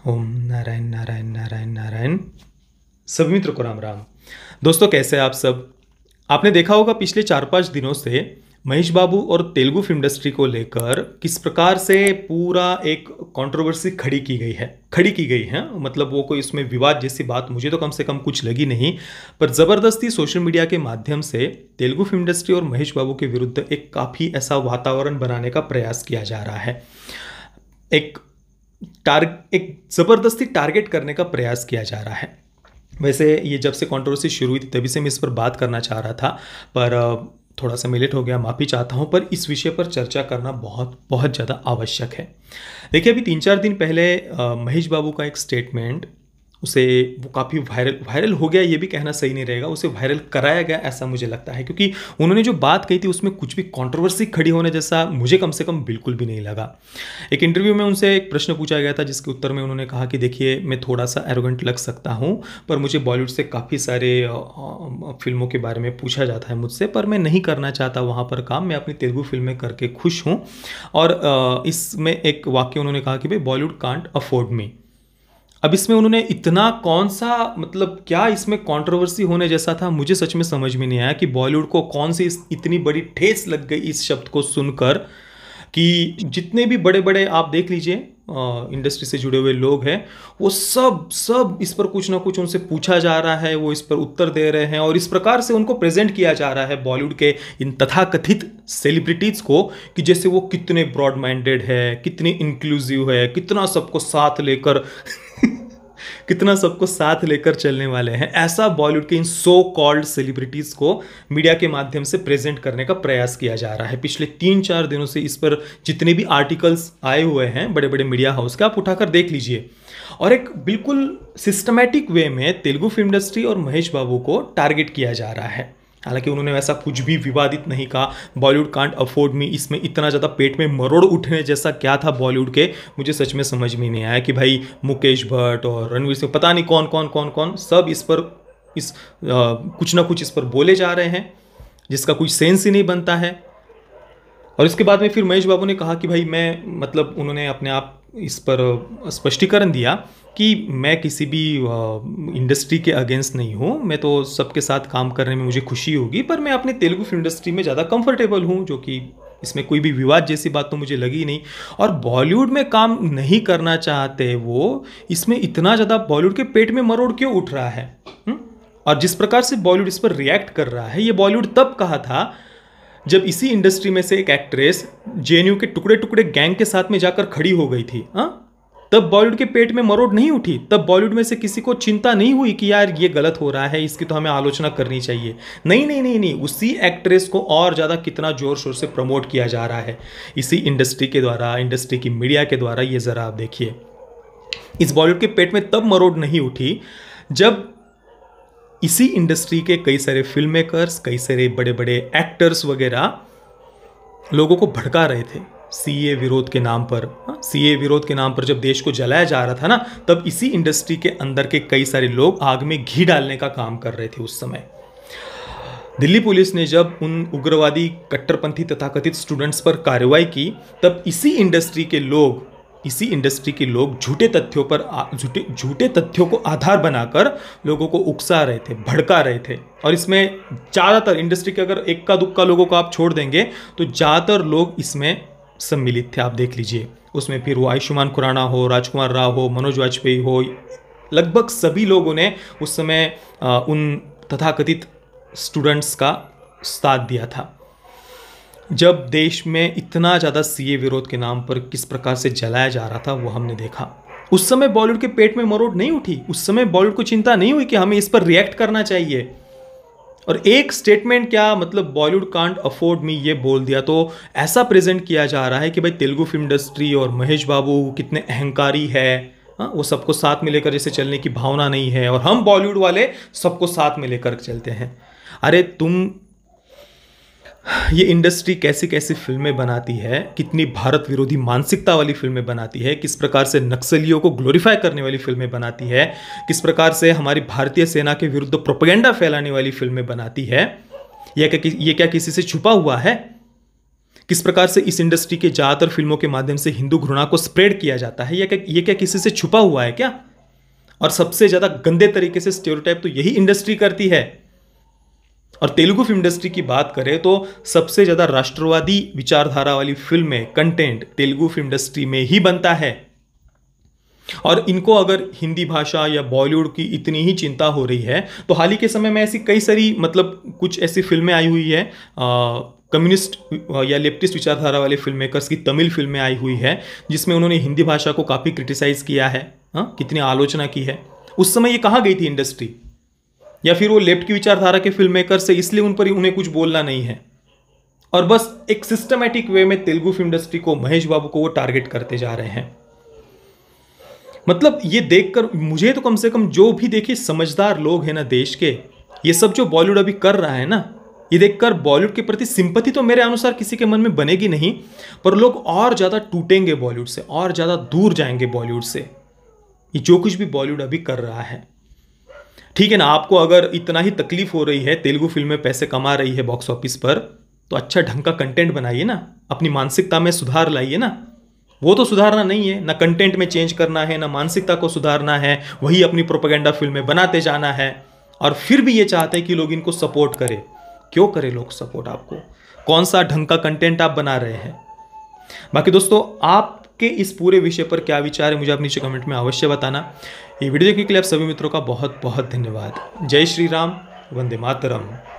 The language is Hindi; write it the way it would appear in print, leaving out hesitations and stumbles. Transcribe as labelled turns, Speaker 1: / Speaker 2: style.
Speaker 1: ओम नारायण नारायण नारायण नारायण। सभी मित्रों को राम राम। दोस्तों, कैसे हैं आप सब? आपने देखा होगा पिछले 4-5 दिनों से महेश बाबू और तेलुगु फिल्म इंडस्ट्री को लेकर किस प्रकार से पूरा एक कंट्रोवर्सी खड़ी की गई है। मतलब वो कोई उसमें विवाद जैसी बात मुझे तो कम से कम कुछ लगी नहीं, पर ज़बरदस्ती सोशल मीडिया के माध्यम से तेलुगु फिल्म इंडस्ट्री और महेश बाबू के विरुद्ध एक काफ़ी ऐसा वातावरण बनाने का प्रयास किया जा रहा है। एक एक ज़बरदस्ती टारगेट करने का प्रयास किया जा रहा है। वैसे ये जब से कंट्रोवर्सी शुरू हुई थी तभी से मैं इस पर बात करना चाह रहा था, पर थोड़ा सा मैं लेट हो गया, माफ़ी चाहता हूँ। पर इस विषय पर चर्चा करना बहुत बहुत ज़्यादा आवश्यक है। देखिए, अभी 3-4 दिन पहले महेश बाबू का एक स्टेटमेंट, उसे वो काफ़ी वायरल हो गया, ये भी कहना सही नहीं रहेगा, उसे वायरल कराया गया ऐसा मुझे लगता है, क्योंकि उन्होंने जो बात कही थी उसमें कुछ भी कंट्रोवर्सी खड़ी होने जैसा मुझे कम से कम बिल्कुल भी नहीं लगा। एक इंटरव्यू में उनसे एक प्रश्न पूछा गया था जिसके उत्तर में उन्होंने कहा कि देखिए, मैं थोड़ा सा एरोगेंट लग सकता हूँ, पर मुझे बॉलीवुड से काफ़ी सारे फिल्मों के बारे में पूछा जाता है मुझसे, पर मैं नहीं करना चाहता वहाँ पर काम, मैं अपनी तेलुगु फिल्में करके खुश हूँ। और इसमें एक वाक्य उन्होंने कहा कि भाई, बॉलीवुड कांट अफोर्ड मी। अब इसमें उन्होंने इतना कौन सा, मतलब क्या इसमें कंट्रोवर्सी होने जैसा था, मुझे सच में समझ में नहीं आया कि बॉलीवुड को कौन सी इतनी बड़ी ठेस लग गई इस शब्द को सुनकर, कि जितने भी बड़े बड़े आप देख लीजिए इंडस्ट्री से जुड़े हुए लोग हैं, वो सब सब इस पर कुछ ना कुछ उनसे पूछा जा रहा है, वो इस पर उत्तर दे रहे हैं, और इस प्रकार से उनको प्रेजेंट किया जा रहा है बॉलीवुड के इन तथाकथित सेलिब्रिटीज़ को, कि जैसे वो कितने ब्रॉड माइंडेड है, कितने इंक्लूसिव है, कितना सबको साथ लेकर चलने वाले हैं। ऐसा बॉलीवुड के इन सो कॉल्ड सेलिब्रिटीज को मीडिया के माध्यम से प्रेजेंट करने का प्रयास किया जा रहा है। पिछले 3-4 दिनों से इस पर जितने भी आर्टिकल्स आए हुए हैं बड़े बड़े मीडिया हाउस के, आप उठाकर देख लीजिए, और एक बिल्कुल सिस्टमैटिक वे में तेलुगु फिल्म इंडस्ट्री और महेश बाबू को टारगेट किया जा रहा है। हालांकि उन्होंने वैसा कुछ भी विवादित नहीं कहा, बॉलीवुड कांट अफोर्ड मी, इसमें इतना ज़्यादा पेट में मरोड़ उठने जैसा क्या था बॉलीवुड के, मुझे सच में समझ में नहीं आया। कि भाई, मुकेश भट्ट और रणवीर सिंह, पता नहीं कौन कौन कौन कौन सब कुछ ना कुछ इस पर बोले जा रहे हैं, जिसका कोई सेंस ही नहीं बनता है। और इसके बाद में फिर महेश बाबू ने कहा कि भाई, मैं, मतलब उन्होंने अपने आप इस पर स्पष्टीकरण दिया कि मैं किसी भी इंडस्ट्री के अगेंस्ट नहीं हूँ, मैं तो सबके साथ काम करने में मुझे खुशी होगी, पर मैं अपने तेलुगु फिल्म इंडस्ट्री में ज़्यादा कंफर्टेबल हूँ, जो कि इसमें कोई भी विवाद जैसी बात तो मुझे लगी नहीं। और बॉलीवुड में काम नहीं करना चाहते वो, इसमें इतना ज़्यादा बॉलीवुड के पेट में मरोड़ क्यों उठ रहा है? और जिस प्रकार से बॉलीवुड इस पर रिएक्ट कर रहा है, ये बॉलीवुड तब कहा था जब इसी इंडस्ट्री में से एक एक्ट्रेस जेएनयू के टुकड़े टुकड़े गैंग के साथ में जाकर खड़ी हो गई थी। तब बॉलीवुड के पेट में मरोड़ नहीं उठी, तब बॉलीवुड में से किसी को चिंता नहीं हुई कि यार ये गलत हो रहा है, इसकी तो हमें आलोचना करनी चाहिए। नहीं नहीं नहीं नहीं, उसी एक्ट्रेस को और ज़्यादा कितना जोर शोर से प्रमोट किया जा रहा है इसी इंडस्ट्री के द्वारा, इंडस्ट्री की मीडिया के द्वारा। ये ज़रा आप देखिए, इस बॉलीवुड के पेट में तब मरोड़ नहीं उठी जब इसी इंडस्ट्री के कई सारे फिल्म मेकर्स, कई सारे बड़े बड़े एक्टर्स वगैरह लोगों को भड़का रहे थे सीए विरोध के नाम पर। सीए विरोध के नाम पर जब देश को जलाया जा रहा था ना, तब इसी इंडस्ट्री के अंदर के कई सारे लोग आग में घी डालने का काम कर रहे थे उस समय। दिल्ली पुलिस ने जब उन उग्रवादी कट्टरपंथी तथाकथित स्टूडेंट्स पर कार्रवाई की, तब इसी इंडस्ट्री के लोग झूठे तथ्यों को आधार बनाकर लोगों को उकसा रहे थे, भड़का रहे थे। और इसमें ज़्यादातर इंडस्ट्री के, अगर इक्का दुक्का लोगों को आप छोड़ देंगे तो ज़्यादातर लोग इसमें सम्मिलित थे। आप देख लीजिए, उसमें फिर वो आयुष्मान खुराना हो, राजकुमार राव हो, मनोज वाजपेयी हो, लगभग सभी लोगों ने उस समय उन तथाकथित स्टूडेंट्स का साथ दिया था। जब देश में इतना ज़्यादा सीए विरोध के नाम पर किस प्रकार से जलाया जा रहा था, वो हमने देखा। उस समय बॉलीवुड के पेट में मरोड़ नहीं उठी, उस समय बॉलीवुड को चिंता नहीं हुई कि हमें इस पर रिएक्ट करना चाहिए। और एक स्टेटमेंट क्या, मतलब बॉलीवुड कांट अफोर्ड मी ये बोल दिया, तो ऐसा प्रेजेंट किया जा रहा है कि भाई तेलुगु फिल्म इंडस्ट्री और महेश बाबू कितने अहंकारी है। वो सबको साथ में लेकर जैसे चलने की भावना नहीं है, और हम बॉलीवुड वाले सबको साथ में लेकर चलते हैं। अरे तुम, ये इंडस्ट्री कैसी कैसी फिल्में बनाती है, कितनी भारत विरोधी मानसिकता वाली फिल्में बनाती है, किस प्रकार से नक्सलियों को ग्लोरीफाई करने वाली फिल्में बनाती है, किस प्रकार से हमारी भारतीय सेना के विरुद्ध प्रोपेगेंडा फैलाने वाली फिल्में बनाती है। ये क्या किसी से छुपा हुआ है? किस प्रकार से इस इंडस्ट्री के ज़्यादातर फिल्मों के माध्यम से हिंदू घृणा को स्प्रेड किया जाता है, ये क्या किसी से छुपा हुआ है क्या? और सबसे ज़्यादा गंदे तरीके से स्टेरियोटाइप तो यही इंडस्ट्री करती है। और तेलुगु फिल्म इंडस्ट्री की बात करें तो सबसे ज़्यादा राष्ट्रवादी विचारधारा वाली फिल्में, कंटेंट तेलुगु फिल्म इंडस्ट्री में ही बनता है। और इनको अगर हिंदी भाषा या बॉलीवुड की इतनी ही चिंता हो रही है तो हाल ही के समय में ऐसी कई सारी कुछ ऐसी फिल्में आई हुई है, कम्युनिस्ट या लेफ्टिस्ट विचारधारा वाले फिल्म मेकर्स की तमिल फिल्में आई हुई है जिसमें उन्होंने हिंदी भाषा को काफ़ी क्रिटिसाइज किया है, कितनी आलोचना की है। उस समय ये कहाँ गई थी इंडस्ट्री? या फिर वो लेफ्ट की विचारधारा के फिल्म मेकर्स है इसलिए उन पर उन्हें कुछ बोलना नहीं है, और बस एक सिस्टमैटिक वे में तेलुगु फिल्म इंडस्ट्री को, महेश बाबू को वो टारगेट करते जा रहे हैं। ये देखकर मुझे तो कम से कम जो भी देखिए समझदार लोग हैं ना देश के, ये सब जो बॉलीवुड अभी कर रहा है ना, ये देखकर बॉलीवुड के प्रति सिंपैथी तो मेरे अनुसार किसी के मन में बनेगी नहीं, पर लोग और ज़्यादा टूटेंगे बॉलीवुड से, और ज़्यादा दूर जाएंगे बॉलीवुड से। ये जो कुछ भी बॉलीवुड अभी कर रहा है, ठीक है ना, आपको अगर इतना ही तकलीफ हो रही है, तेलुगु फिल्में पैसे कमा रही है बॉक्स ऑफिस पर, तो अच्छा ढंग का कंटेंट बनाइए ना, अपनी मानसिकता में सुधार लाइए ना। वो तो सुधारना नहीं है, ना कंटेंट में चेंज करना है, ना मानसिकता को सुधारना है, वही अपनी प्रोपेगेंडा फिल्में बनाते जाना है। और फिर भी ये चाहते हैं कि लोग इनको सपोर्ट करें। क्यों करें लोग सपोर्ट आपको? कौन सा ढंग का कंटेंट आप बना रहे हैं? बाकी दोस्तों, आपके इस पूरे विषय पर क्या विचार है मुझे आप नीचे कमेंट में अवश्य बताना। ये वीडियो देखने के लिए आप सभी मित्रों का बहुत बहुत धन्यवाद। जय श्री राम, वंदे मातरम।